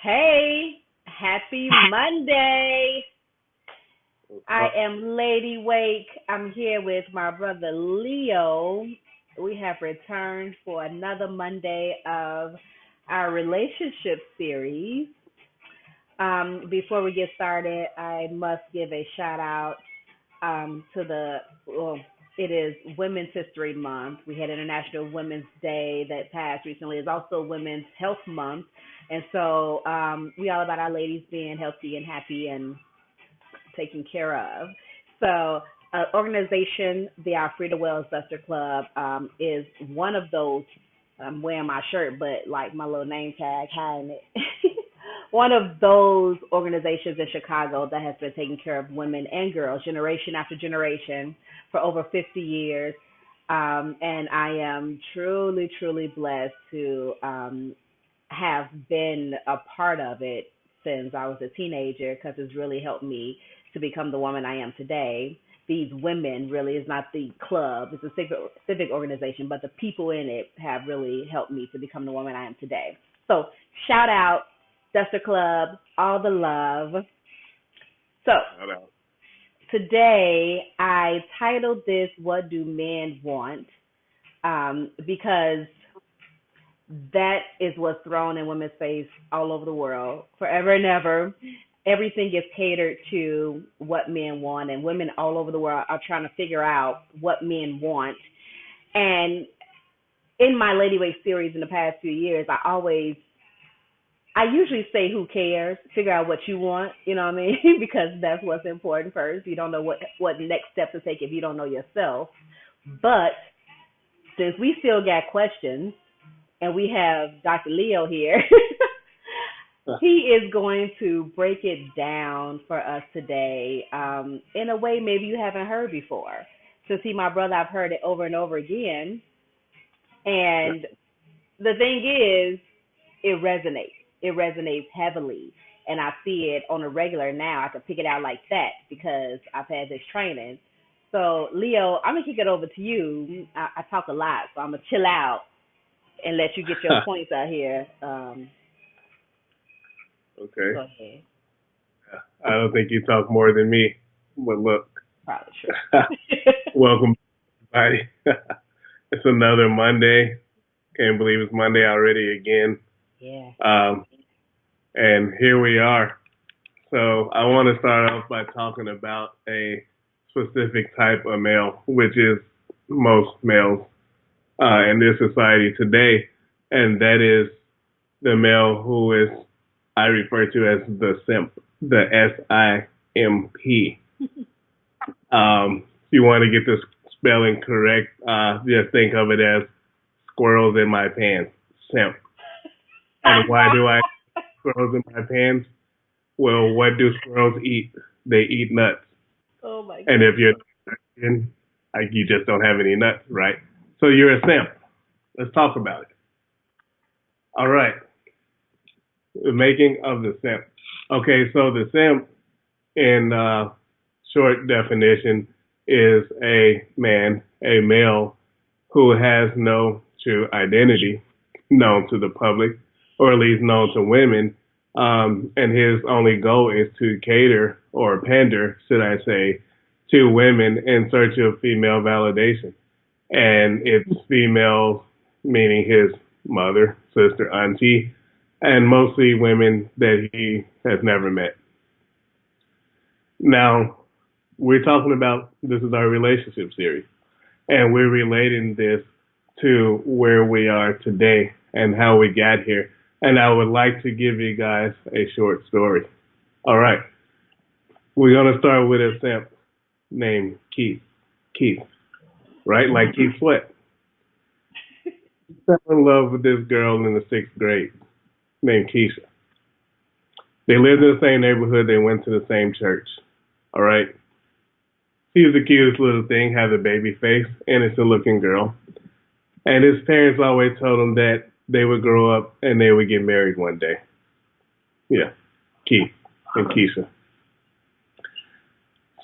Hey, happy Monday. I Uh, am LadyWake. I'm here with my brother Leo. We have returned for another Monday of our relationship series. Before we get started, I must give a shout out to well, it is Women's History Month. We had International Women's Day that passed recently. It's also Women's Health Month. And so we all about our ladies being healthy and happy and taken care of. So, organization, the Alfreda Wells Buster Club, is one of those. I'm wearing my shirt, but like my little name tag hiding it. One of those organizations in Chicago that has been taking care of women and girls generation after generation for over 50 years. And I am truly, truly blessed to have been a part of it since I was a teenager because it's really helped me to become the woman I am today. These women really is not the club, it's a civic organization, but the people in it have really helped me to become the woman I am today. So, shout out, Duster Club, all the love. So, shout out. today I titled this What Do Men Want? Because that is what's thrown in women's face all over the world forever and ever. Everything is catered to what men want, and women all over the world are trying to figure out what men want. And in my LadyWake series in the past few years, I usually say, who cares? Figure out what you want, you know what I mean? Because that's what's important first. You don't know what next steps to take if you don't know yourself. But since we still got questions, and we have Dr. Leo here. He is going to break it down for us today in a way maybe you haven't heard before. Since he's my brother, I've heard it over and over again. And the thing is, it resonates. It resonates heavily. And I see it on a regular now. I can pick it out like that because I've had this training. So, Leo, I'm going to kick it over to you. I talk a lot, so I'm going to chill out and let you get your points out here. Okay. Go ahead. I don't think you talk more than me, but look, Probably true. welcome, everybody. It's another Monday. Can't believe it's Monday already again. Yeah. And here we are. So I want to start off by talking about a specific type of male, which is most males in this society today, and that is the male who is I refer to as the simp, the SIMP. If you want to get the spelling correct, just think of it as squirrels in my pants, simp. And why do I have squirrels in my pants? Well, what do squirrels eat? They eat nuts. Oh my And god. if you're like you just don't have any nuts, right? So you're a simp. Let's talk about it. All right. The making of the simp. Okay, so the simp, in short definition, is a man, a male, who has no true identity known to the public, or at least known to women, and his only goal is to cater or pander, should I say, to women in search of female validation. And it's female, meaning his mother, sister, auntie, and mostly women that he has never met. Now, we're talking about this is our relationship series, and we're relating this to where we are today and how we got here. And I would like to give you guys a short story. All right, we're gonna start with a simp named Keith. Keith, right? Like Keith Sweat. He fell in love with this girl in the sixth grade named Keisha. They lived in the same neighborhood. They went to the same church. All right. She was the cutest little thing, had a baby face, innocent looking girl. And his parents always told him that they would grow up and they would get married one day. Yeah, Keith and Keisha.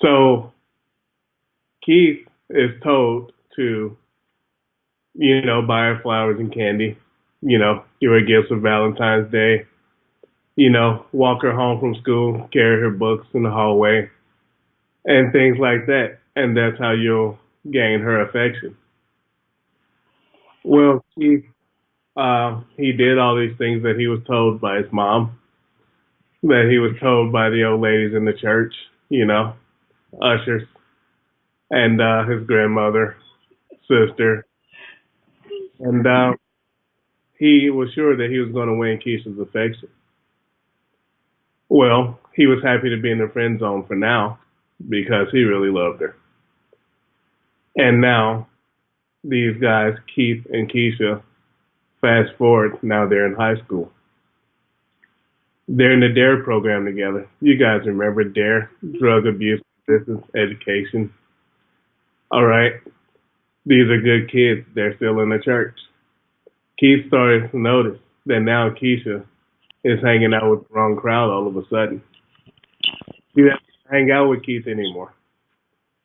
So Keith is told to, buy her flowers and candy, give her gifts for Valentine's Day, walk her home from school, carry her books in the hallway, and things like that. And that's how you'll gain her affection. Well, he did all these things that he was told by his mom, that he was told by the old ladies in the church, ushers, and his grandmother, sister. And he was sure that he was going to win Keisha's affection. Well, he was happy to be in the friend zone for now because he really loved her. And now these guys, Keith and Keisha, fast forward, now they're in high school. They're in the DARE program together. You guys remember DARE, drug abuse, resistance, education. All right. These are good kids. They're still in the church. Keith started to notice that now Keisha is hanging out with the wrong crowd all of a sudden. She doesn't hang out with Keith anymore.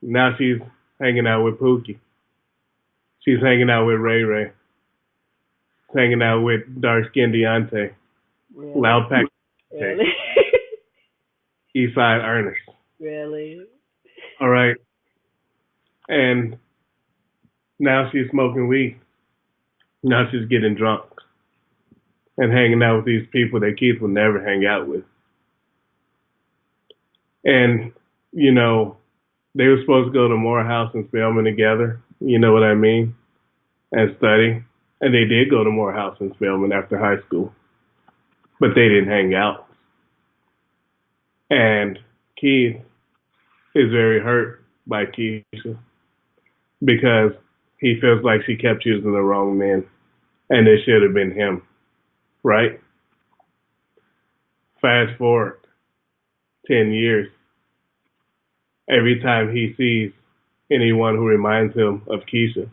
Now she's hanging out with Pookie. She's hanging out with Ray Ray. She's hanging out with dark skinned Deontay. Really? Loud Pack. Really? Eastside Ernest. Really? All right. And now she's smoking weed. Now she's getting drunk and hanging out with these people that Keith would never hang out with. And, they were supposed to go to Morehouse and Spelman together. You know what I mean? And study. And they did go to Morehouse and Spelman after high school. But they didn't hang out. And Keith is very hurt by Keisha because he feels like she kept choosing the wrong men. And it should have been him. Right? Fast forward 10 years. Every time he sees anyone who reminds him of Keisha,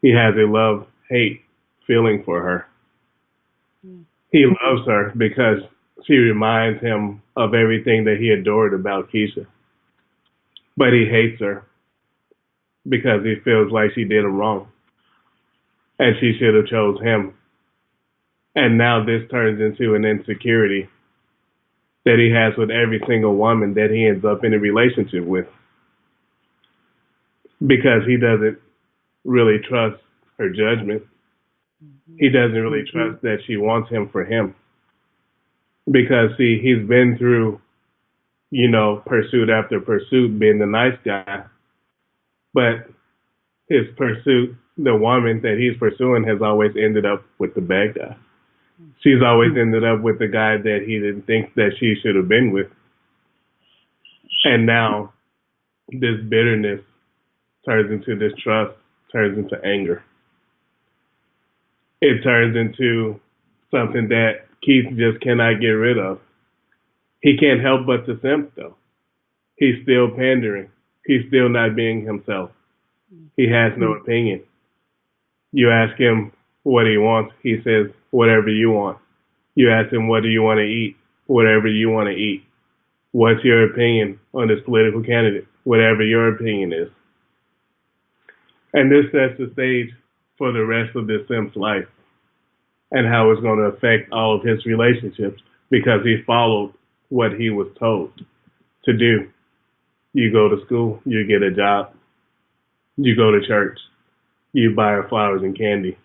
he has a love-hate feeling for her. He loves her because she reminds him of everything that he adored about Keisha. But he hates her because he feels like she did him wrong. And she should have chose him. And now this turns into an insecurity that he has with every single woman that he ends up in a relationship with. Because he doesn't really trust her judgment. He doesn't really trust that she wants him for him. Because, see, he's been through, pursuit after pursuit, being the nice guy. But his pursuit, the woman that he's pursuing, has always ended up with the bad guy. She's always ended up with the guy that he didn't think that she should have been with. And now this bitterness turns into distrust, turns into anger. It turns into something that Keith just cannot get rid of. He can't help but to simp, though. He's still pandering. He's still not being himself. He has no opinion. You ask him what he wants, he says, whatever you want. You ask him, what do you want to eat? Whatever you want to eat. What's your opinion on this political candidate? Whatever your opinion is. And this sets the stage for the rest of this simp's life and how it's going to affect all of his relationships because he followed what he was told to do. You go to school, you get a job, you go to church, you buy her flowers and candy,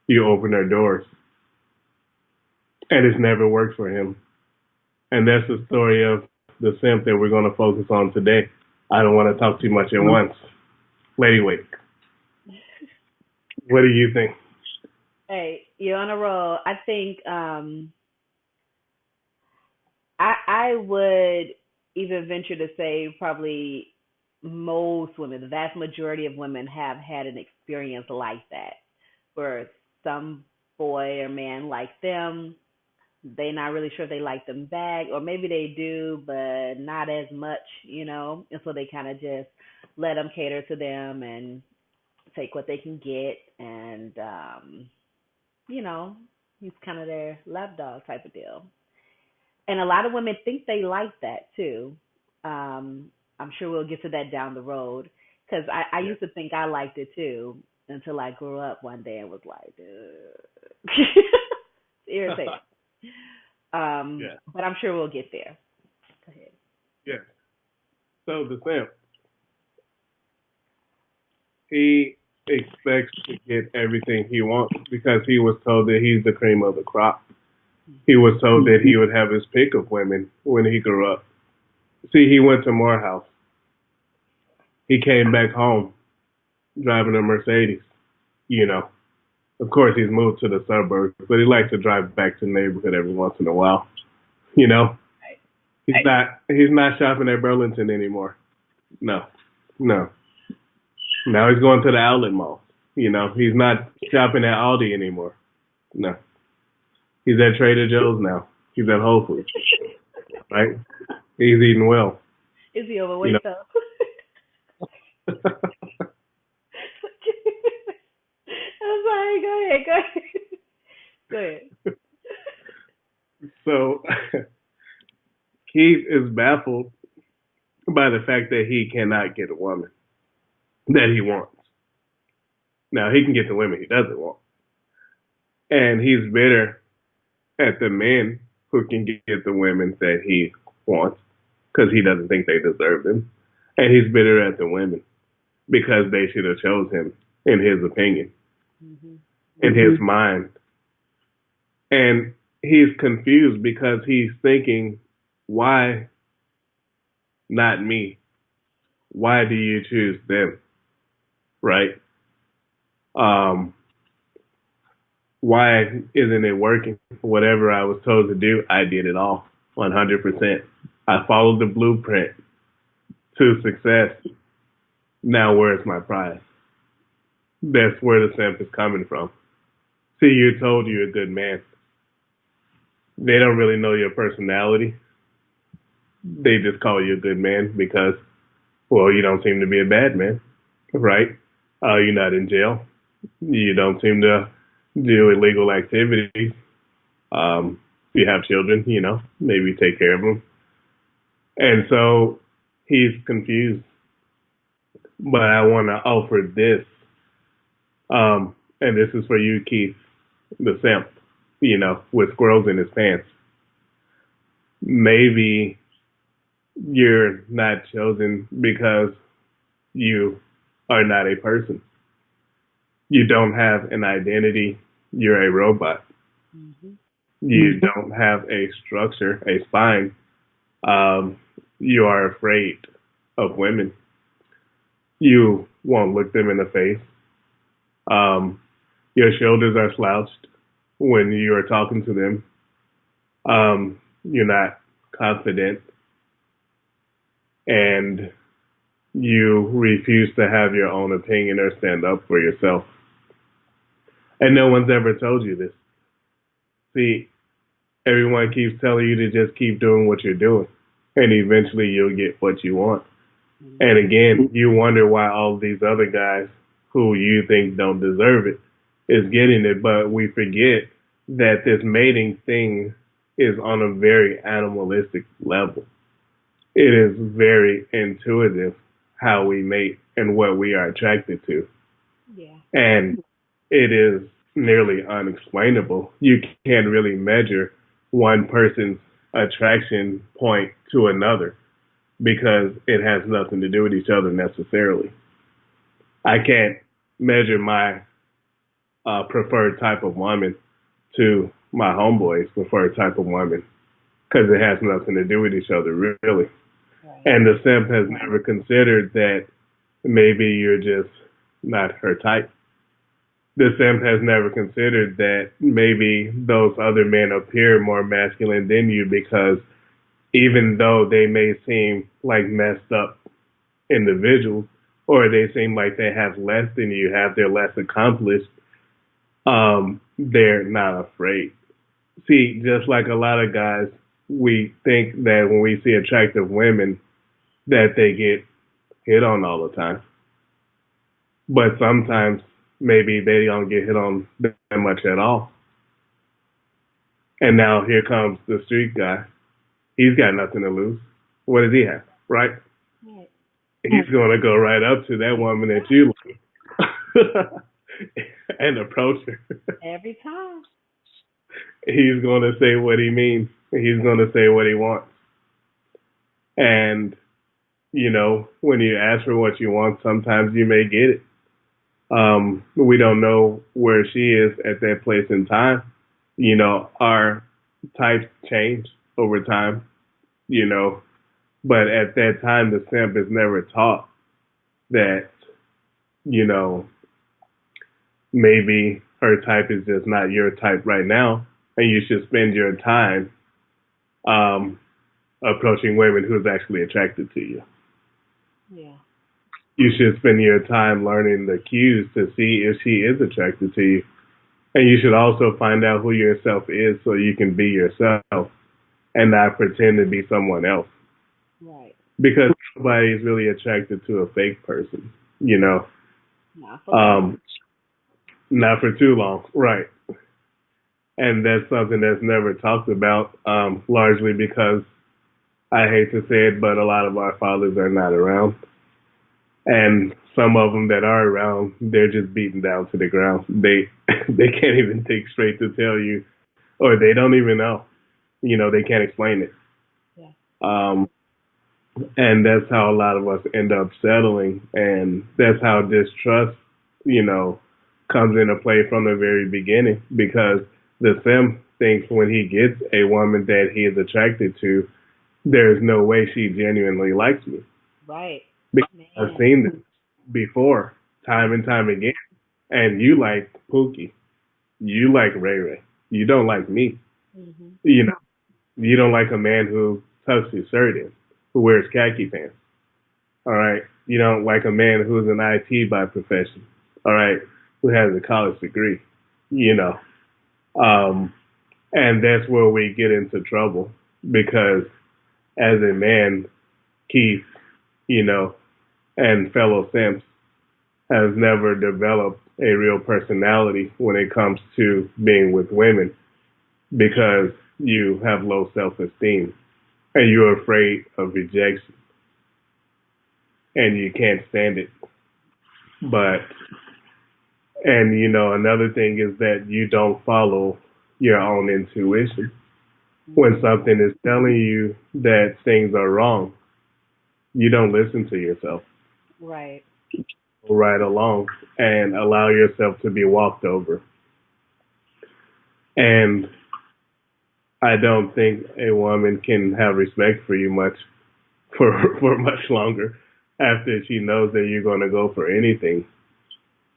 you open her doors. And it's never worked for him. And that's the story of the simp that we're going to focus on today. I don't want to talk too much at once. LadyWake, what do you think? Hey, you're on a roll. I think I would even venture to say probably most women, the vast majority of women have had an experience like that, where some boy or man like them, they're not really sure if they like them back, or maybe they do, but not as much, and so they kind of just let them cater to them and take what they can get, and you know, he's kind of their lapdog type of deal. And a lot of women think they like that too. I'm sure we'll get to that down the road because I Yeah. used to think I liked it too until I grew up one day and was like, it's irritating. Yeah. But I'm sure we'll get there. Go ahead. Yeah. So the simp, he expects to get everything he wants because he was told that he's the cream of the crop. He was told that he would have his pick of women when he grew up. See, he went to Morehouse. He came back home driving a Mercedes. You know, of course, he's moved to the suburbs, but he likes to drive back to the neighborhood every once in a while. You know, Right. he's not shopping at Burlington anymore. No, no. Now he's going to the outlet mall. You know, he's not shopping at Aldi anymore. No, he's at Trader Joe's now. He's at Whole Foods, right? He's eating well. Is he You overweight though? know. I'm sorry. Go ahead. Go ahead. Go ahead. So Keith is baffled by the fact that he cannot get a woman that he wants. Now he can get the women he doesn't want, and he's bitter at the men who can get the women that he wants because he doesn't think they deserve them, and he's bitter at the women because they should have chose him in his opinion, Mhm. in his mind, and he's confused because he's thinking, why not me? Why do you choose them? Right? Um, why isn't it working? Whatever I was told to do, I did it all 100%. I followed the blueprint to success. Now, where's my prize? That's where the simp is coming from. See, you're told you're a good man. They don't really know your personality. They just call you a good man because, well, you don't seem to be a bad man, right? You're not in jail. You don't seem to do illegal activities. If you have children, maybe take care of them. And so he's confused. But I want to offer this, and this is for you, Keith, the simp, with squirrels in his pants. Maybe you're not chosen because you are not a person. You don't have an identity. You're a robot. Mhm. You don't have a structure, a spine. Um, you are afraid of women. You won't look them in the face. Um, your shoulders are slouched when you are talking to them. You're not confident, and you refuse to have your own opinion or stand up for yourself. And no one's ever told you this. See, everyone keeps telling you to just keep doing what you're doing, and eventually you'll get what you want. And Mhm. again, you wonder why all these other guys who you think don't deserve it is getting it, but we forget that this mating thing is on a very animalistic level. It is very intuitive how we mate and what we are attracted to. Yeah. And it is nearly unexplainable. You can't really measure one person's attraction point to another because it has nothing to do with each other necessarily. I can't measure my preferred type of woman to my homeboy's preferred type of woman because it has nothing to do with each other, really. Right. And the simp has never considered that maybe you're just not her type. The simp has never considered that maybe those other men appear more masculine than you because even though they may seem like messed up individuals or they seem like they have less than you have, they're less accomplished, they're not afraid. See, just like a lot of guys, we think that when we see attractive women that they get hit on all the time. But sometimes maybe they don't get hit on that much at all. And now here comes the street guy. He's got nothing to lose. What does he have, right? Right. He's going to go right up to that woman that you like and approach her. Every time. He's going to say what he means. He's going to say what he wants. And, when you ask for what you want, sometimes you may get it. We don't know where she is at that place in time. Our types change over time, you know, but at that time, the simp is never taught that, you know, maybe her type is just not your type right now, and you should spend your time um, approaching women who's actually attracted to you. Yeah. You should spend your time learning the cues to see if she is attracted to you. And you should also find out who yourself is so you can be yourself and not pretend to be someone else. Right. Because nobody is really attracted to a fake person, Not for long. Not for too long. Right. And that's something that's never talked about, largely because I hate to say it, but a lot of our fathers are not around. And some of them that are around, they're just beaten down to the ground. They they can't even think straight to tell you, or they don't even know. They can't explain it. Yeah. Um, and that's how a lot of us end up settling, and that's how distrust, comes into play from the very beginning. Because the sim thinks when he gets a woman that he is attracted to, there's no way she genuinely likes me. Right. Because I've Man. seen this before, time and time again. And you like Pookie. You like Ray Ray. You don't like me. Mhm. You don't like a man who tucks his shirt in, who wears khaki pants. All right. You don't like a man who's an IT by profession. All right. Who has a college degree. You know. Um, and that's where we get into trouble because as a man, Keith, you know, and fellow Simps has never developed a real personality when it comes to being with women because you have low self-esteem and you're afraid of rejection and you can't stand it. But, and another thing is that you don't follow your own intuition. When Mhm. something is telling you that things are wrong, you don't listen to yourself. Right. Go right along and allow yourself to be walked over. And I don't think a woman can have respect for you much for for much longer after she knows that you're going to go for anything.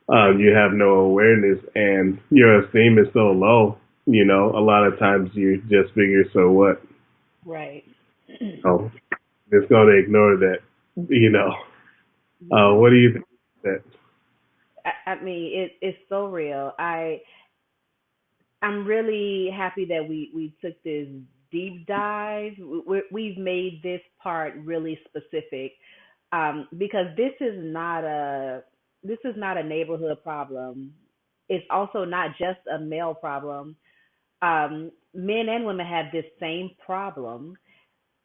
You have no awareness, and your esteem is so low. A lot of times you just figure, so what? Right. Oh, just going to ignore that. You know. Yeah. What do you think? That I mean, it's so real. I'm really happy that we took this deep dive. We've made this part really specific because this is not a neighborhood problem. It's also not just a male problem. Men and women have this same problem,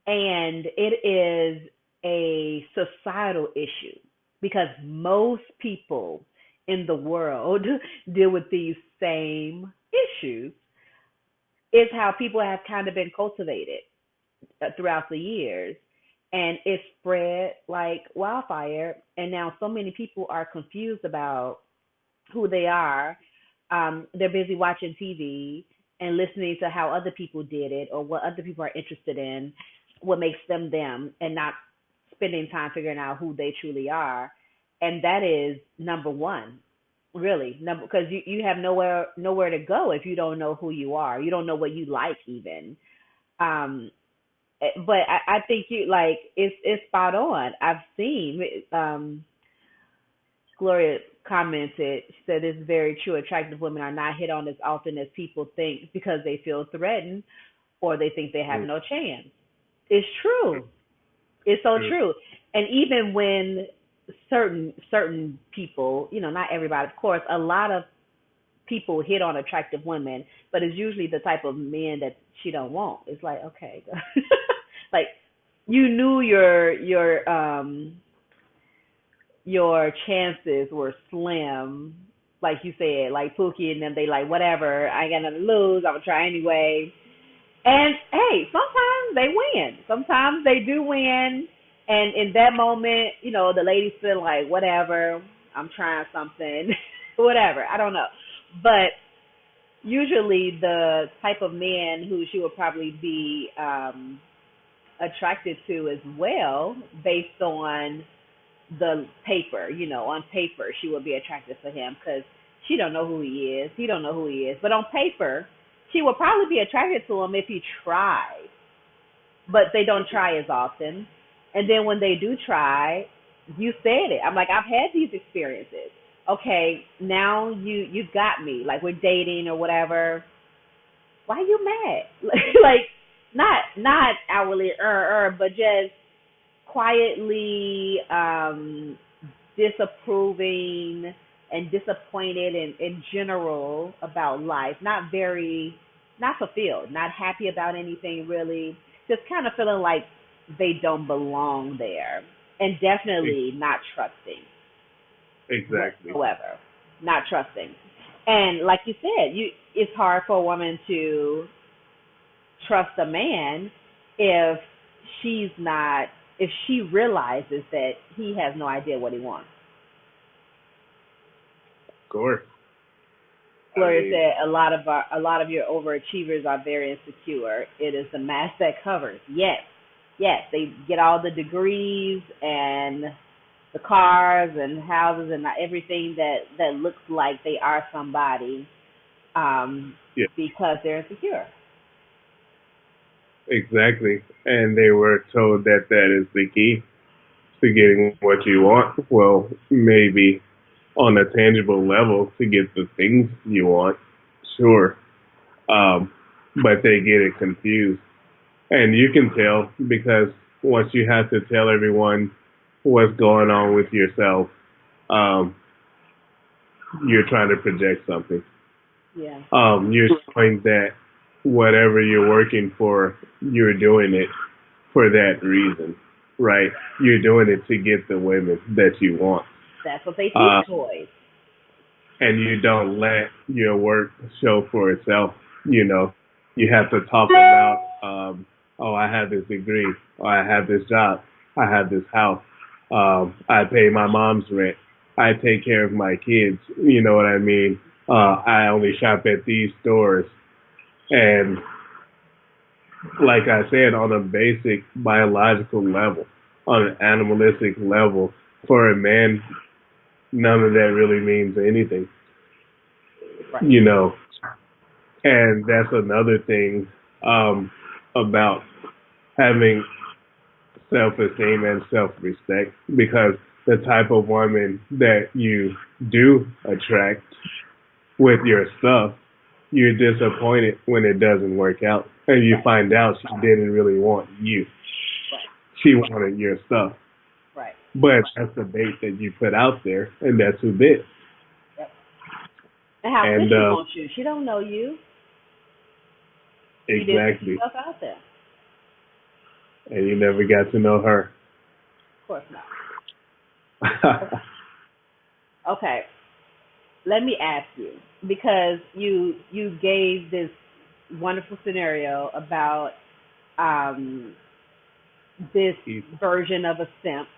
and it is a societal issue because most people in the world deal with these same issues. It's how people have kind of been cultivated throughout the years, and it's spread like wildfire. And now so many people are confused about who they are. They're busy watching TV and listening to how other people did it or what other people are interested in, what makes them them, and not spending time figuring out who they truly are. And that is number one, really, number because you have nowhere to go if you don't know who you are. You don't know what you like even. Um, but I think you like it's spot on. I've seen Gloria commented, she said it's very true. Attractive women are not hit on as often as people think because they feel threatened or they think they have mm, no chance. It's true. It's so true. true. And even when certain people, not everybody, of course, a lot of people hit on attractive women, but it's usually the type of men that she don't want. It's like, okay, like you knew your chances were slim. Like you said, like Pookie and them, they like whatever. I ain't got nothing to lose. I'm gonna try anyway. And hey, hey, sometimes they win. Sometimes they do win. And in that moment, the ladies feel like, whatever, I'm trying something, whatever. I don't know. But usually the type of man who she would probably be attracted to as well, based on the paper, on paper, she would be attracted to him because she don't know who he is. He don't know who he is. But on paper, she would probably be attracted to him if he tried, but they don't try as often. And then when they do try, you said it. I'm like, I've had these experiences. Okay, now you got me. Like we're dating or whatever. Why are you mad? Like not hourly but just quietly disapproving and disappointed in general about life. Not fulfilled, not happy about anything really. Just kind of feeling like they don't belong there. And definitely not trusting Exactly. whatsoever. Not trusting. And like you said, it's hard for a woman to trust a man if if she realizes that he has no idea what he wants. Of course. Gloria said a lot of your overachievers are very insecure. It is the mask that covers. Yes. Yes, they get all the degrees and the cars and houses and everything that looks like they are somebody, Yeah, because they're insecure. exactly. And they were told that that is the key to getting what you want. Well, maybe on a tangible level to get the things you want, sure. Um, but they get it confused. And you can tell because once you have to tell everyone what's going on with yourself, um, you're trying to project something. Yeah. You're showing that whatever you're working for, you're doing it for that reason, right? You're doing it to get the women that you want. That's what they Uh, teach boys. and you don't let your work show for itself. You know, you have to talk about, oh, I have this degree, or I have this job, I have this house, I pay my mom's rent, I take care of my kids. You know what I mean? I only shop at these stores, and like I said, on a basic biological level, on an animalistic level, for a man, none of that really means anything. Right. You know, and that's another thing about having self-esteem and self-respect, because the type of woman that you do attract with your stuff, you're disappointed when it doesn't work out, and you find out she didn't really want you. Right. She wanted your stuff. Right. But that's the bait that you put out there, and that's who bit. Yep. And how could And she want you? She don't know you. You didn't put exactly, yourself out there. and you never got to know her. Of course not. Okay. Let me ask you, because you gave this wonderful scenario about um, this version of a simp.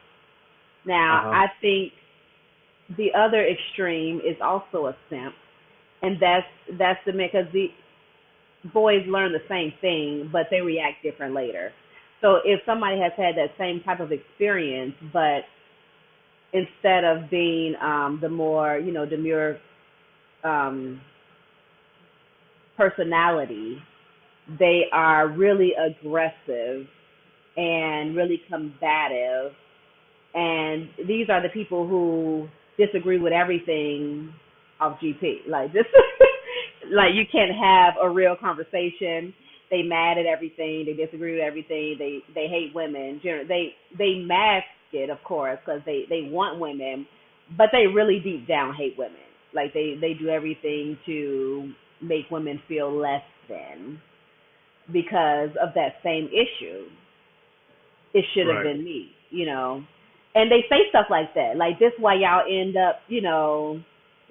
Now, Uh-huh. I think the other extreme is also a simp, and that's the because the boys learn the same thing, but they react different later. So if somebody has had that same type of experience, but instead of being the more demure um, personality, they are really aggressive and really combative. And these are the people who disagree with everything off GP. Like this, like you can't have a real conversation. They mad at everything. They disagree with everything. They hate women. They mask it, of course, because they want women, but they really deep down hate women. Like they do everything to make women feel less than because of that same issue. It should have Right. been me. And they say stuff like that. Like this why y'all end up,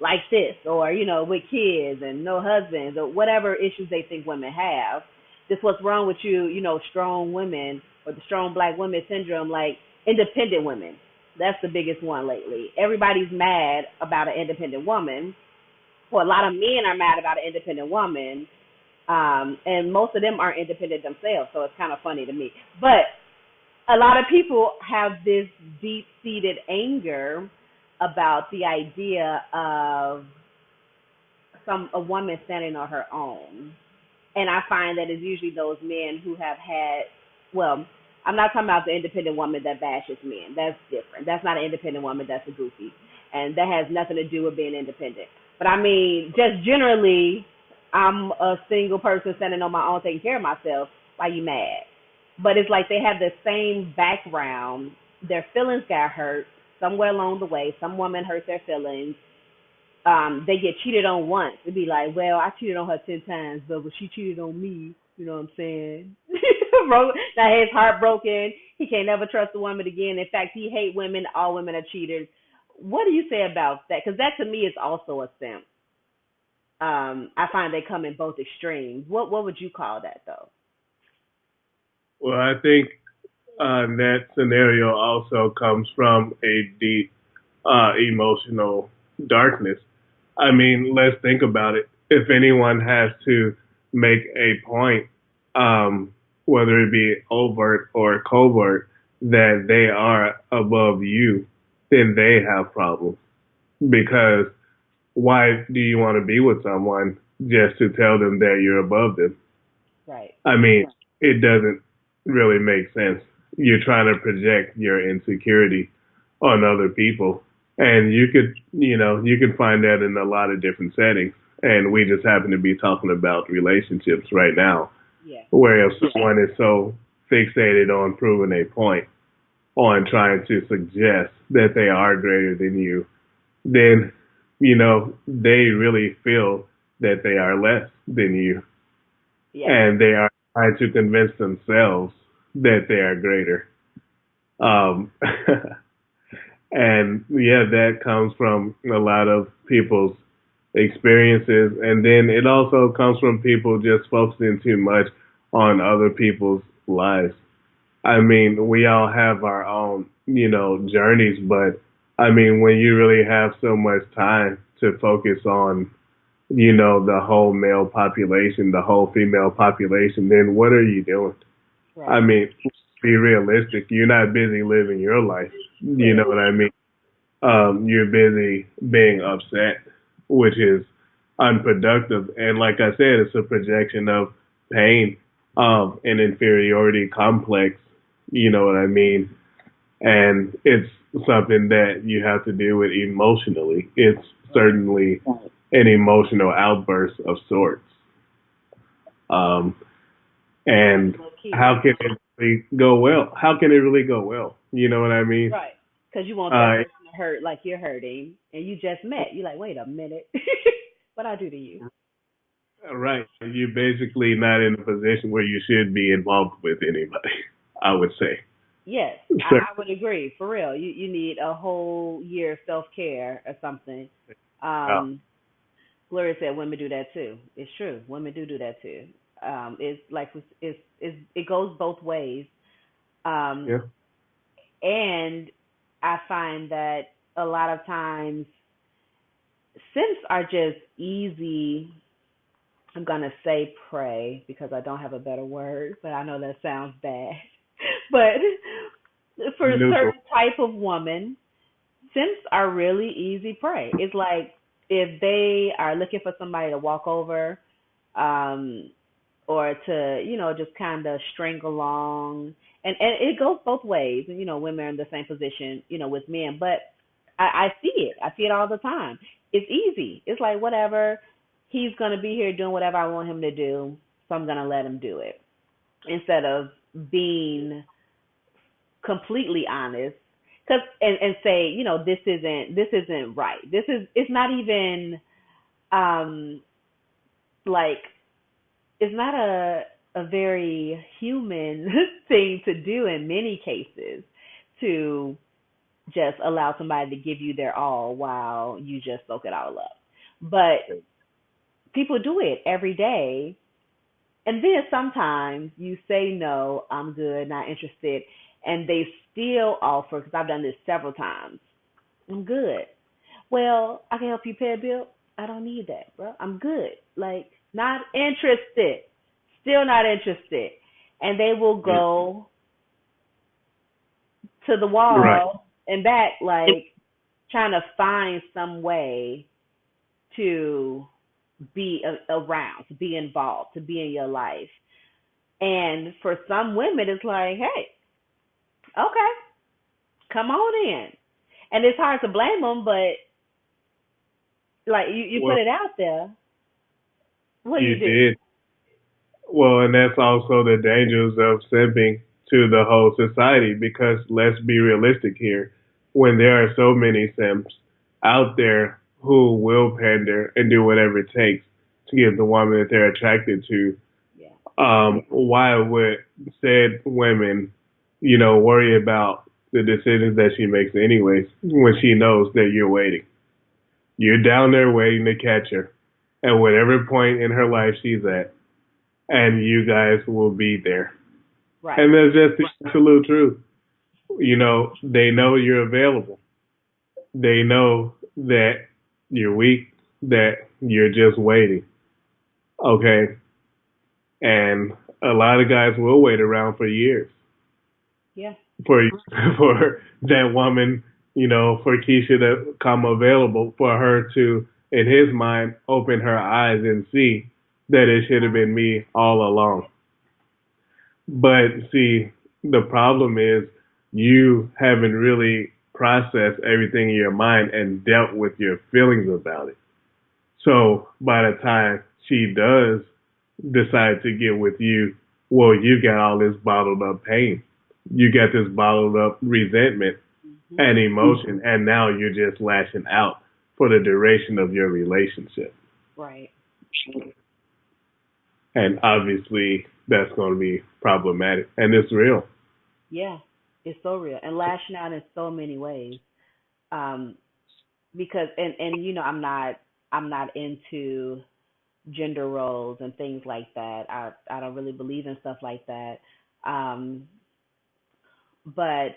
like this, or, with kids and no husbands or whatever issues they think women have. This what's wrong with you, strong women or the strong black women syndrome, like independent women. That's the biggest one lately. Everybody's mad about an independent woman. Well, a lot of men are mad about an independent woman, and most of them aren't independent themselves, so it's kind of funny to me. But a lot of people have this deep-seated anger about the idea of a woman standing on her own. And I find that it's usually those men who have had, well, I'm not talking about the independent woman that bashes men. That's different. That's not an independent woman. That's a goofy. And that has nothing to do with being independent. But I mean, just generally, I'm a single person standing on my own, taking care of myself. Why you mad? But it's like they have the same background. Their feelings got hurt somewhere along the way. Some woman hurt their feelings. They get cheated on once. It'd be like, well, I cheated on her 10 times, but when she cheated on me, you know what I'm saying? Now his heart broken. He can't never trust a woman again. In fact, he hate women. All women are cheaters. What do you say about that? Because that to me is also a simp. I find they come in both extremes. What would you call that though? Well, I think that scenario also comes from a deep emotional darkness. I mean, let's think about it. If anyone has to make a point, whether it be overt or covert, that they are above you, then they have problems. Because why do you want to be with someone just to tell them that you're above them? Right. I mean, it doesn't really make sense. You're trying to project your insecurity on other people. And you can find that in a lot of different settings. And we just happen to be talking about relationships right now, Yeah. where if someone is so fixated on proving a point, on trying to suggest that they are greater than you, then, they really feel that they are less than you. Yeah. And they are trying to convince themselves that they are greater. Um, and yeah, that comes from a lot of people's experiences. And then it also comes from people just focusing too much on other people's lives. I mean, we all have our own, journeys, but I mean, when you really have so much time to focus on, the whole male population, the whole female population, then what are you doing? I Right. mean, be realistic. You're not busy living your life. You know what I mean? You're busy being upset, which is unproductive. And like I said, it's a projection of pain, of an inferiority complex. You know what I mean? And it's something that you have to deal with emotionally. It's certainly an emotional outburst of sorts. Um, and Low key. how can it really go well? How can it really go well? You know what I mean? Right. Because you want that Uh, person to hurt like you're hurting, and you just met. You're like, wait a minute, what I do to you? right. You're basically not in a position where you should be involved with anybody, I would say. Yes, Sure. I would agree. For real, you need a whole year of self care or something. Yeah. Um, Gloria said women do that too. It's true. Women do that too. It's like it goes both ways. Um, Yeah. and I find that a lot of times simps are just easy. I'm gonna say prey because I don't have a better word, but I know that sounds bad. But for a Neutral. certain type of woman, simps are really easy prey. It's like if they are looking for somebody to walk over, um, or to, just kind of string along. And it goes both ways. And, women are in the same position, with men. But I see it. I see it all the time. It's easy. It's like, whatever. He's going to be here doing whatever I want him to do. So I'm going to let him do it instead of being completely honest. Cause, and say, this isn't right. It's not even, um, like, it's not a very human thing to do in many cases, to just allow somebody to give you their all while you just soak it all up. But people do it every day, And then sometimes you say no, I'm good, not interested, and they still offer, because I've done this several times. I'm good. Well, I can help you pay a bill. I don't need that, bro. I'm good. Like, not interested. Still not interested. And they will Mm. go to the Right. wall and back, like trying to find some way to be around, to be involved, to be in your life. And for some women, it's like, hey, okay, come on in. And it's hard to blame them, but like you put Well, it out there, what do you you do? did. Well, and that's also the dangers of simping to the whole society because let's be realistic here. When there are so many simps out there who will pander and do whatever it takes to get the woman that they're attracted to, Yeah, why would said women, worry about the decisions that she makes anyways when she knows that you're waiting? You're down there waiting to catch her at whatever point in her life she's at, and you guys will be there. right. And that's just the absolute truth. They know you're available. They know that you're weak, that you're just waiting. Okay. And a lot of guys will wait around for years Yeah, for for that woman, for Keisha to come available for her to, in his mind, open her eyes and see that it should have been me all along. But see, the problem is you haven't really processed everything in your mind and dealt with your feelings about it. So by the time she does decide to get with you, well, you got all this bottled up pain. You got this bottled up resentment hmm, and emotion, and now you're just lashing out for the duration of your relationship. right. And obviously, that's going to be problematic, and it's real. Yeah, it's so real and lashing out in so many ways. Um, because I'm not into gender roles and things like that. I don't really believe in stuff like that. Um, but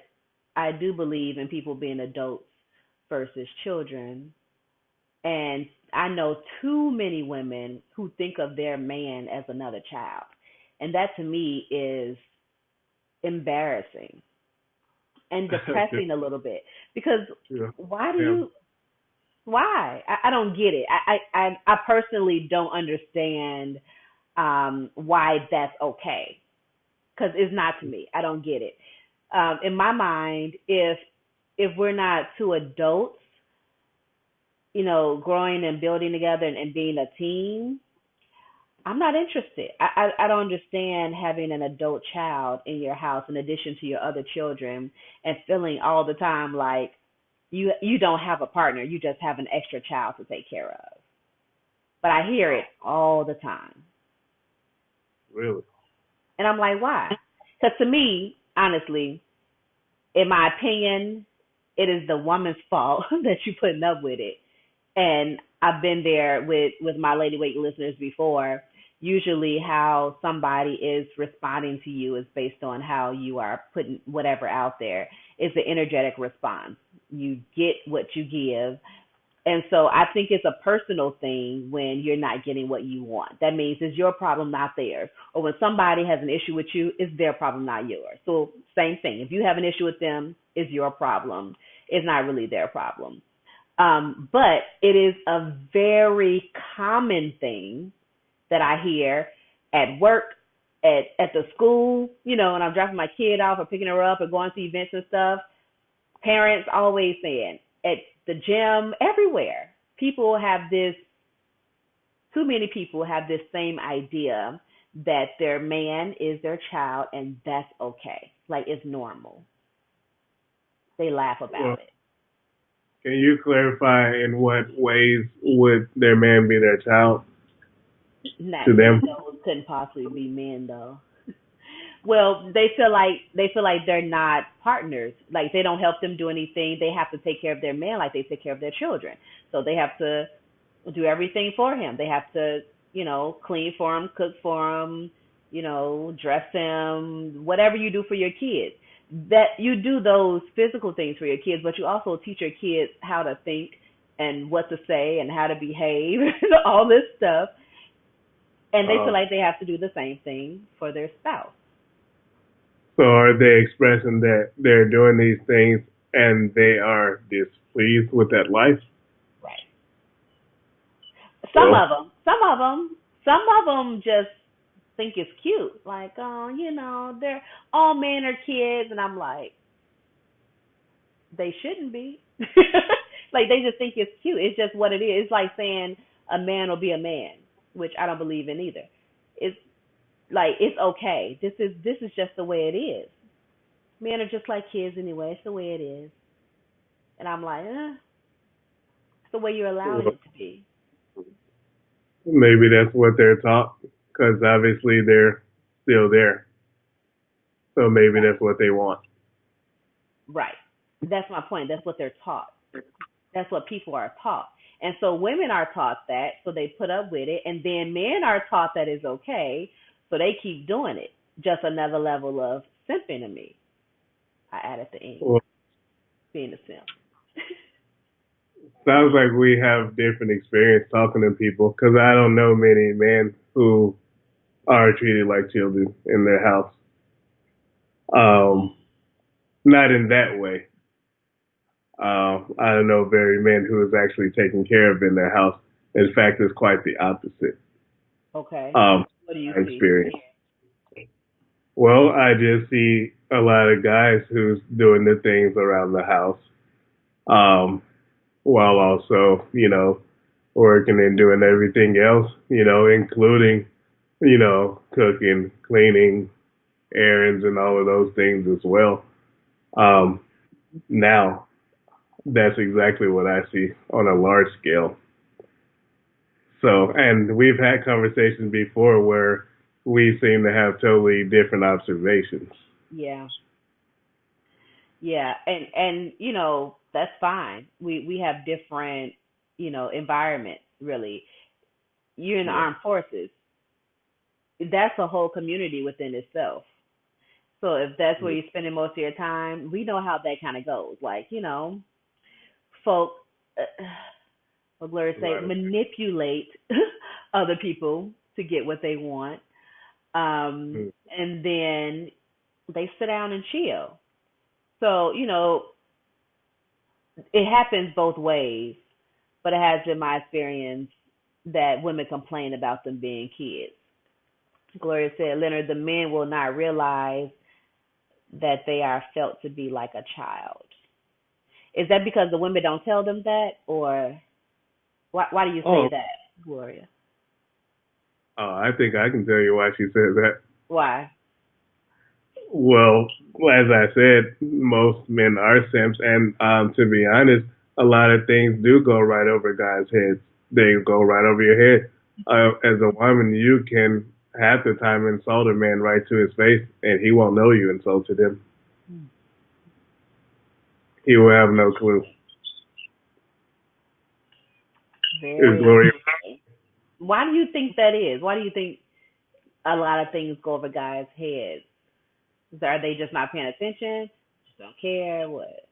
I do believe in people being adults versus children. And I know too many women who think of their man as another child. And that to me is embarrassing and depressing a little bit because Yeah. why do Yeah. you why? I don't get it. I personally don't understand why that's okay because it's not to me. I don't get it. In my mind, if we're not two adults, growing and building together and being a team, I'm not interested. I don't understand having an adult child in your house in addition to your other children and feeling all the time like you don't have a partner. You just have an extra child to take care of. But I hear it all the time. Really. And I'm like, why? Because to me, honestly, in my opinion, it is the woman's fault that you putting up with it. And I've been there with my LadyWake listeners before. Usually, how somebody is responding to you is based on how you are putting whatever out there. It's the energetic response. You get what you give, and so I think it's a personal thing when you're not getting what you want. That means it's your problem, not theirs. Or when somebody has an issue with you, it's their problem, not yours. So same thing. If you have an issue with them, it's your problem. It's not really their problem. But it is a very common thing that I hear at work, at the school, when I'm dropping my kid off or picking her up or going to events and stuff. Parents always saying at the gym, everywhere. People have this, too many people have this same idea that their man is their child and that's okay. Like it's normal. They laugh Well, about it. can you clarify in what ways would their man be their child Not to them? those couldn't possibly be men though. Well, they feel like they're not partners. Like they don't help them do anything. They have to take care of their man like they take care of their children. So they have to do everything for him. They have to, clean for him, cook for him. dress them, whatever you do for your kids. That you do those physical things for your kids, but you also teach your kids how to think and what to say and how to behave, all this stuff. And they feel Uh, like they have to do the same thing for their spouse. so are they expressing that they're doing these things and they are displeased with that life? Right. Some Well, of them, some of them just think it's cute. Like, oh, they're all men are kids, and I'm like, they shouldn't be. Like they just think it's cute. It's just what it is. It's like saying a man will be a man, which I don't believe in either. It's like it's okay. This is just the way it is. Men are just like kids anyway. It's the way it is. And I'm like, it's the way you're allowing well, it to be. maybe that's what they're taught because obviously they're still there. So maybe Right. that's what they want. Right. That's my point. That's what they're taught. That's what people are taught. And so women are taught that, so they put up with it. And then men are taught that it's okay, so they keep doing it. Just another level of simping to me. I add at the end, Well, being a simp. sounds like we have different experience talking to people because I don't know many men who are treated like children in their house. Um, not in that way. I don't know very men who is actually taken care of in their house. In fact, it's quite the opposite. Okay. Um, What do you my see? experience. Well, I just see a lot of guys who's doing the things around the house, um, while also, working and doing everything else, including, cooking, cleaning, errands, and all of those things as well. Um, now, that's exactly what I see on a large scale. So, and we've had conversations before where we seem to have totally different observations. Yeah. Yeah. And that's fine. We have different, environments really. You're in the Yeah. armed forces. That's a whole community within itself. So if that's where Yeah. you're spending most of your time, we know how that kind of goes. Like, folk, uh, what Gloria say, Right. manipulate other people to get what they want, Mm. and then they sit down and chill. So it happens both ways, but it has been my experience that women complain about them being kids. Gloria said, Leonard, the men will not realize that they are felt to be like a child. Is that because the women don't tell them that, or why do you say Oh, that, Gloria? I think I can tell you why she said that. Why? Well, as I said, most men are simps, and to be honest, a lot of things do go right over guys' heads. They go right over your head. As a woman, you can half the time insult a man right to his face, and he won't know you insulted him. He will have no clue. Is Very Gloria? interesting. Why do you think that is? Why do you think a lot of things go over guys' heads? Are they just not paying attention? Just don't care? What?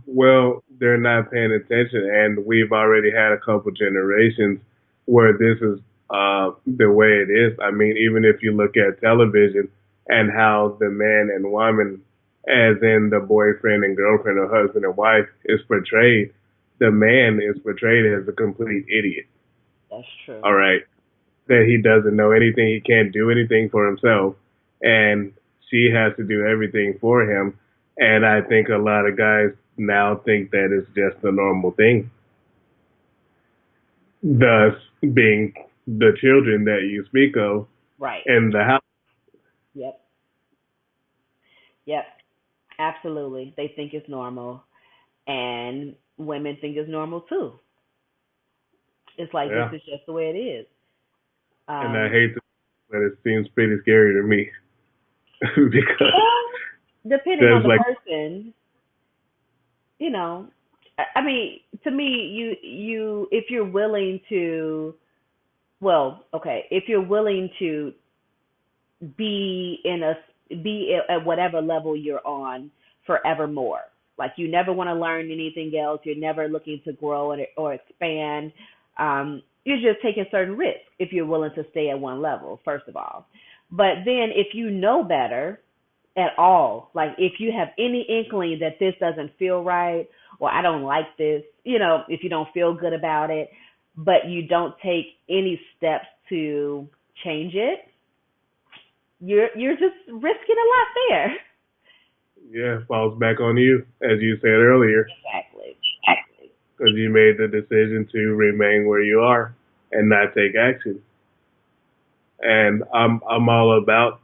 Well, they're not paying attention, and we've already had a couple generations where this is the way it is. I mean, even if you look at television and how the man and woman, as in the boyfriend and girlfriend or husband and wife, is portrayed, the man is portrayed as a complete idiot. That's true. All right, that he doesn't know anything, he can't do anything for himself, and she has to do everything for him. And I think a lot of guys now think that it's just a normal thing, thus being the children that you speak of Right. in the house. Yep. Yep. Absolutely. They think it's normal, and women think it's normal too. It's like this Yeah, is just the way it is. and I Um, hate to, but it seems pretty scary to me because well, depending on there's the like, person, you know, I mean, to me, if you're willing to, well, okay, if you're willing to be in a be at whatever level you're on forevermore. Like you never want to learn anything else. You're never looking to grow or expand. You're just taking certain risks if you're willing to stay at one level, first of all. But then if you know better at all, like if you have any inkling that this doesn't feel right or I don't like this, if you don't feel good about it, but you don't take any steps to change it, you're just risking a lot there. Yeah, falls back on you, as you said earlier, Exactly. because you made the decision to remain where you are and not take action. And I'm all about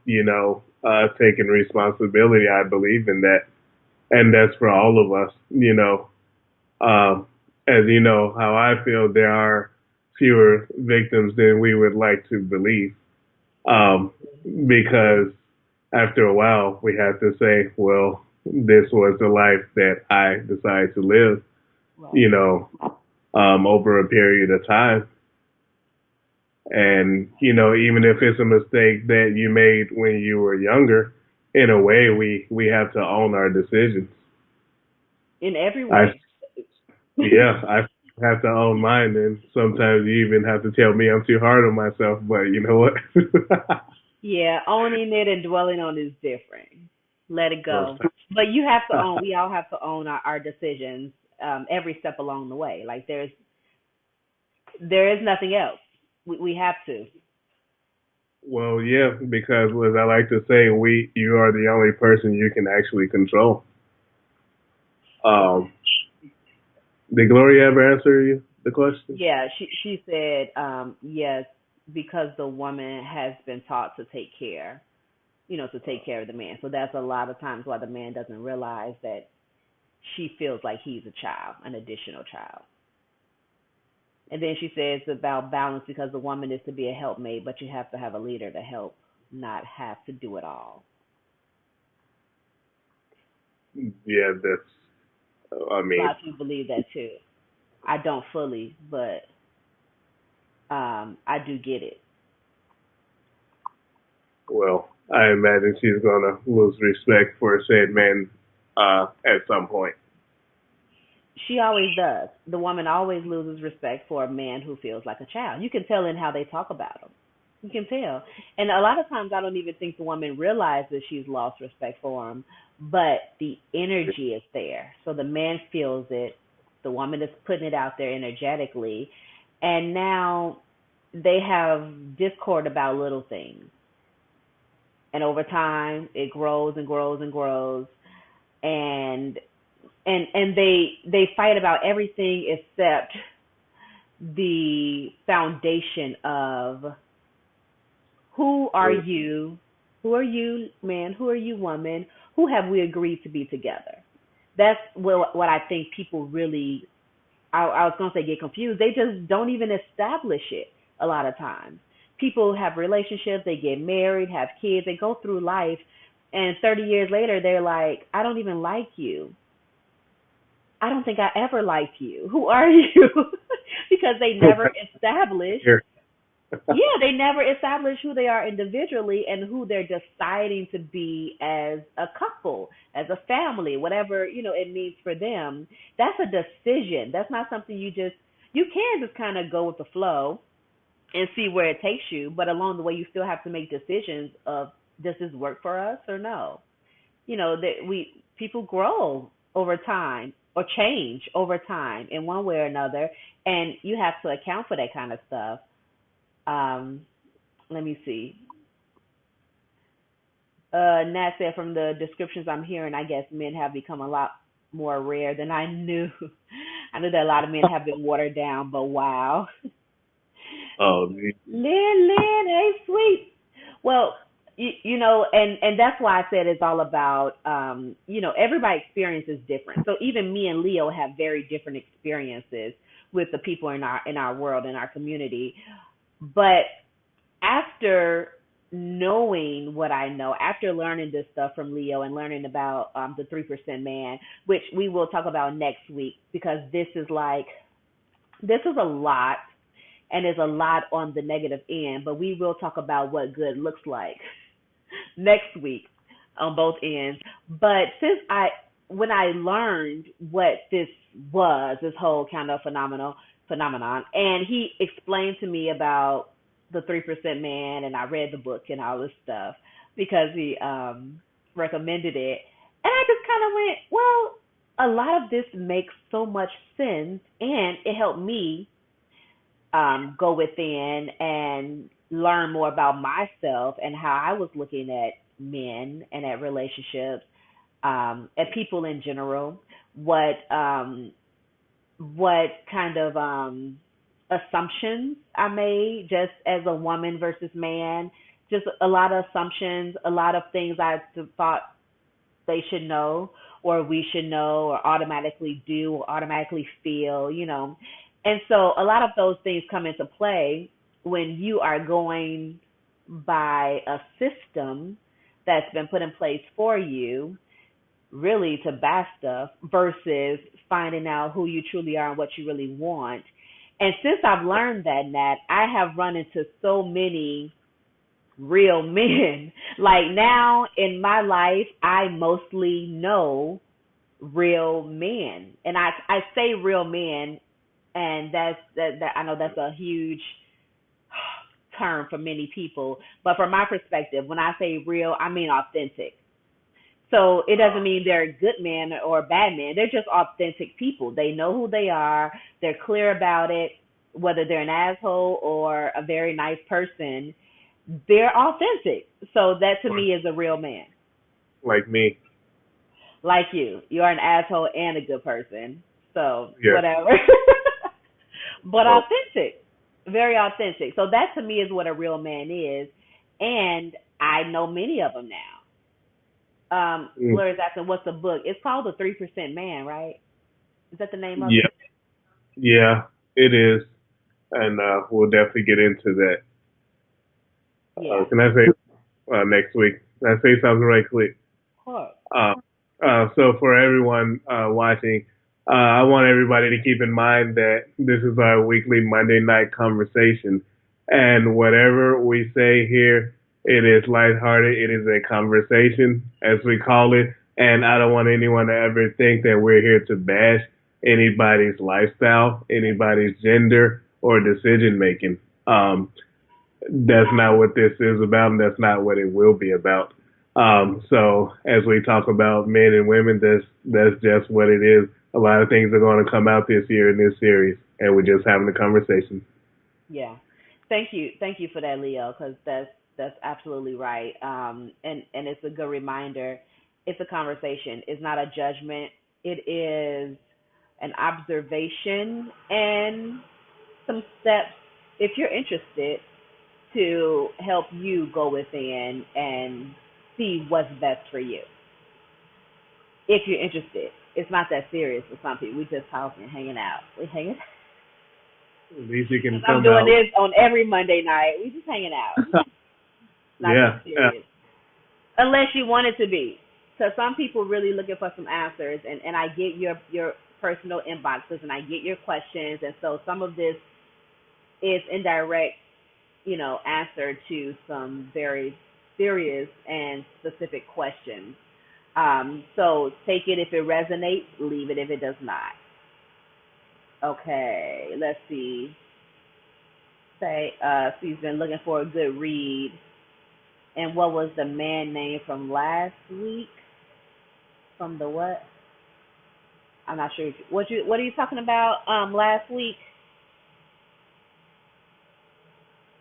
taking responsibility. I believe in that, and that's for all of us. Um, as you know, how I feel, there are fewer victims than we would like to believe. Um, because after a while, we have to say, well, this was the life that I decided to live, you Right. know, over a period of time. And, even if it's a mistake that you made when you were younger, in a way, we have to own our decisions. In every I, way. yeah, I have to own mine. And sometimes you even have to tell me I'm too hard on myself, but you know what? Yeah, owning it and dwelling on it is different. Let it Most go. But you have to own. We all have to own our decisions every step along the way. Like there is nothing else. We have to. Well, yeah, because as I like to say, you are the only person you can actually control. Um, did Gloria ever answer you the question? Yeah, she said yes, because the woman has been taught to take care, to take care of the man. So that's a lot of times why the man doesn't realize that she feels like he's a child, an additional child. And then she says about balance because the woman is to be a helpmate, but you have to have a leader to help, not have to do it all. Yeah, that's. I A mean, lot of people believe that too. I don't fully, but I do get it. well, I imagine she's gonna lose respect for said man at some point. She always does. The woman always loses respect for a man who feels like a child. You can tell in how they talk about him. You can tell. And a lot of times I don't even think the woman realizes she's lost respect for him, but the energy is there. So the man feels it. The woman is putting it out there energetically. And now they have discord about little things. And over time, it grows and grows and grows. And they fight about everything except the foundation of who are you, who are you man, who are you woman, who have we agreed to be together. That's what I think people really, I was going to say, get confused. They just don't even establish it a lot of times. People have relationships, they get married, have kids, they go through life, and 30 years later they're like, I don't even like you. I don't think I ever liked you. Who are you? Because they never establish, Here. yeah, they never establish who they are individually and who they're deciding to be as a couple, as a family, whatever, it means for them. That's a decision. That's not something you can just kind of go with the flow and see where it takes you, but along the way you still have to make decisions of, does this work for us or no? That we people grow over time or change over time in one way or another, and you have to account for that kind of stuff. um Let me see. Nat said, from the descriptions I'm hearing, I guess men have become a lot more rare than I knew. I knew that a lot of men have been watered down, but wow. Oh, Lynn, hey, sweet. Well, and that's why I said it's all about, everybody's experience is different. So even me and Leo have very different experiences with the people in our world, in our community. But after knowing what I know, after learning this stuff from Leo and learning about the 3% man, which we will talk about next week, because this is a lot, and is a lot on the negative end, but we will talk about what good looks like next week on both ends. But when I learned what this was, this whole kind of phenomenon, and he explained to me about the 3% man, and I read the book and all this stuff because he recommended it, and I just kind of went, well, a lot of this makes so much sense, and it helped me go within and learn more about myself and how I was looking at men and at relationships, at people in general, what kind of assumptions I made just as a woman versus man, just a lot of assumptions, a lot of things I thought they should know or we should know or automatically do or automatically feel. And so a lot of those things come into play when you are going by a system that's been put in place for you, really to bash stuff, versus finding out who you truly are and what you really want. And since I've learned that, Nat, I have run into so many real men. Like now in my life, I mostly know real men, and I say real men, and that I know that's a huge term for many people, but from my perspective, when I say real, I mean authentic. So it doesn't mean they're a good man or a bad man. They're just authentic people. They know who they are. They're clear about it, whether they're an asshole or a very nice person. They're authentic. So that to me is a real man. Like me. Like you. You're an asshole and a good person. So Yeah. whatever. But Oh. authentic. Very authentic. So that to me is what a real man is. And I know many of them now. Mm. Blur's asking, what's the book? It's called The 3% Man, right? Is that the name of Yeah. it? Yeah, it is. And we'll definitely get into that. Yeah, Can I say next week? Can I say something right quick? of course. Uh, so for everyone watching, I want everybody to keep in mind that this is our weekly Monday night conversation, and whatever we say here, it is lighthearted. It is a conversation, as we call it, and I don't want anyone to ever think that we're here to bash anybody's lifestyle, anybody's gender, or decision making. That's not what this is about, and that's not what it will be about. So as we talk about men and women, that's just what it is. A lot of things are going to come out this year in this series, and we're just having a conversation. Yeah. Thank you for that, Leo, because that's absolutely right. And it's a good reminder. It's a conversation. It's not a judgment. It is an observation and some steps, if you're interested, to help you go within and see what's best for you. If you're interested, it's not that serious for some people. We just talking, hanging out. We hanging. At least you can I'm come doing out. this on every Monday night. We just hanging out. Not that Yeah, yeah. serious, unless you want it to be. So some people really looking for some answers, and I get your personal inboxes, and I get your questions, and so some of this is indirect, answer to some very serious and specific questions. So take it if it resonates, leave it if it does not. Okay, let's see. Say, she's been looking for a good read. And what was the man name from last week? From the what? I'm not sure. What are you talking about? Last week.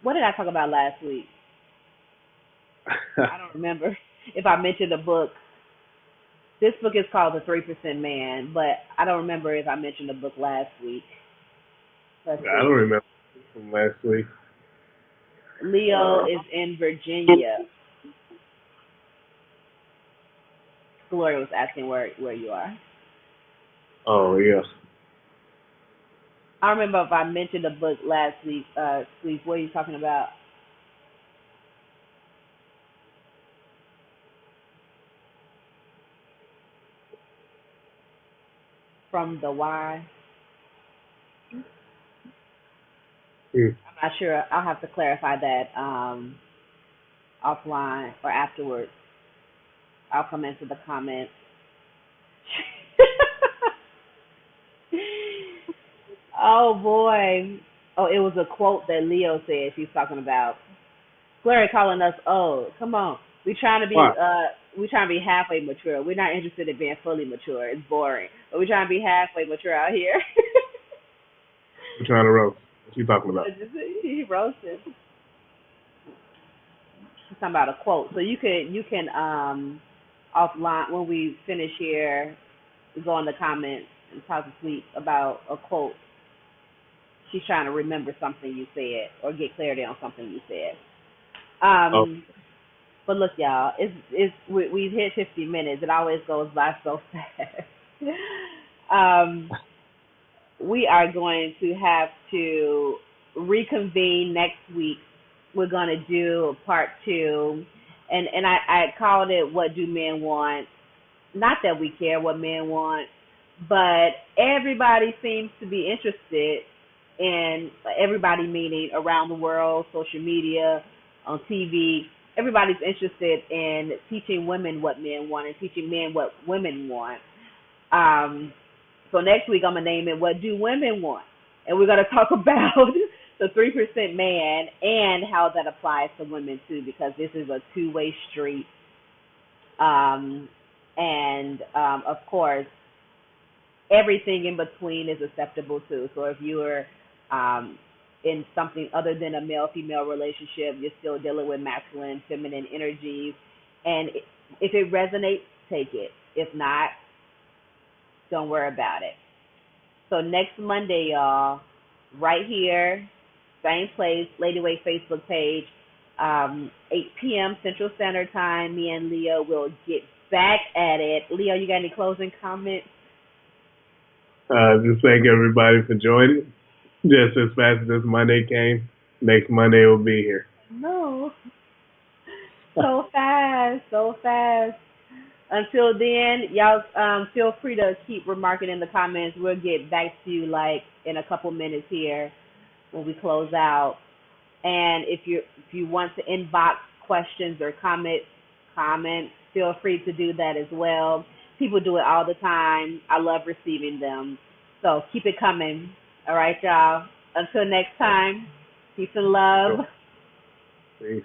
What did I talk about last week? I don't remember if I mentioned a book. This book is called The 3% Man, but I don't remember if I mentioned the book last week. Let's I don't see. remember from last week. Leo is in Virginia. Gloria was asking where you are. Oh yes. I don't remember if I mentioned the book last week. Steve, what are you talking about? From the why? Mm. I'm not sure. I'll have to clarify that offline or afterwards. I'll come into the comments. Oh boy. Oh, it was a quote that Leo said she's talking about. Gloria calling us old. Come on. Why? We trying to be halfway mature. We're not interested in being fully mature. It's boring. But we're trying to be halfway mature out here. We're trying to roast. What you talking about? He roasted. He's talking about a quote. So you can offline when we finish here, go in the comments and talk to Sweet about a quote. She's trying to remember something you said or get clarity on something you said. Oh, But look, y'all, we've hit 50 minutes. It always goes by so fast. um, we are going to have to reconvene next week. We're going to do part two, and I called it "What Do Men Want?" Not that we care what men want, but everybody seems to be interested in everybody meaning around the world, social media, on TV. Everybody's interested in teaching women what men want and teaching men what women want. Um, so next week I'm gonna name it "What Do Women Want?" and we're gonna talk about the 3% man and how that applies to women too, because this is a two-way street. Um, and of course, everything in between is acceptable too. So if you're in something other than a male-female relationship, you're still dealing with masculine, feminine energies, and if it resonates, take it. If not, don't worry about it. So next Monday, y'all, right here, same place, LadyWake Facebook page, 8 p.m. Central Standard Time. Me and Leo will get back at it. Leo, you got any closing comments? just thank everybody for joining. Just as fast as this Monday came, next Monday will be here. No. So fast, so fast. Until then, y'all feel free to keep remarking in the comments. We'll get back to you like in a couple minutes here when we close out. And if you want to inbox questions or comments, feel free to do that as well. People do it all the time. I love receiving them. So keep it coming. All right, y'all. Until next time, peace and love. Peace.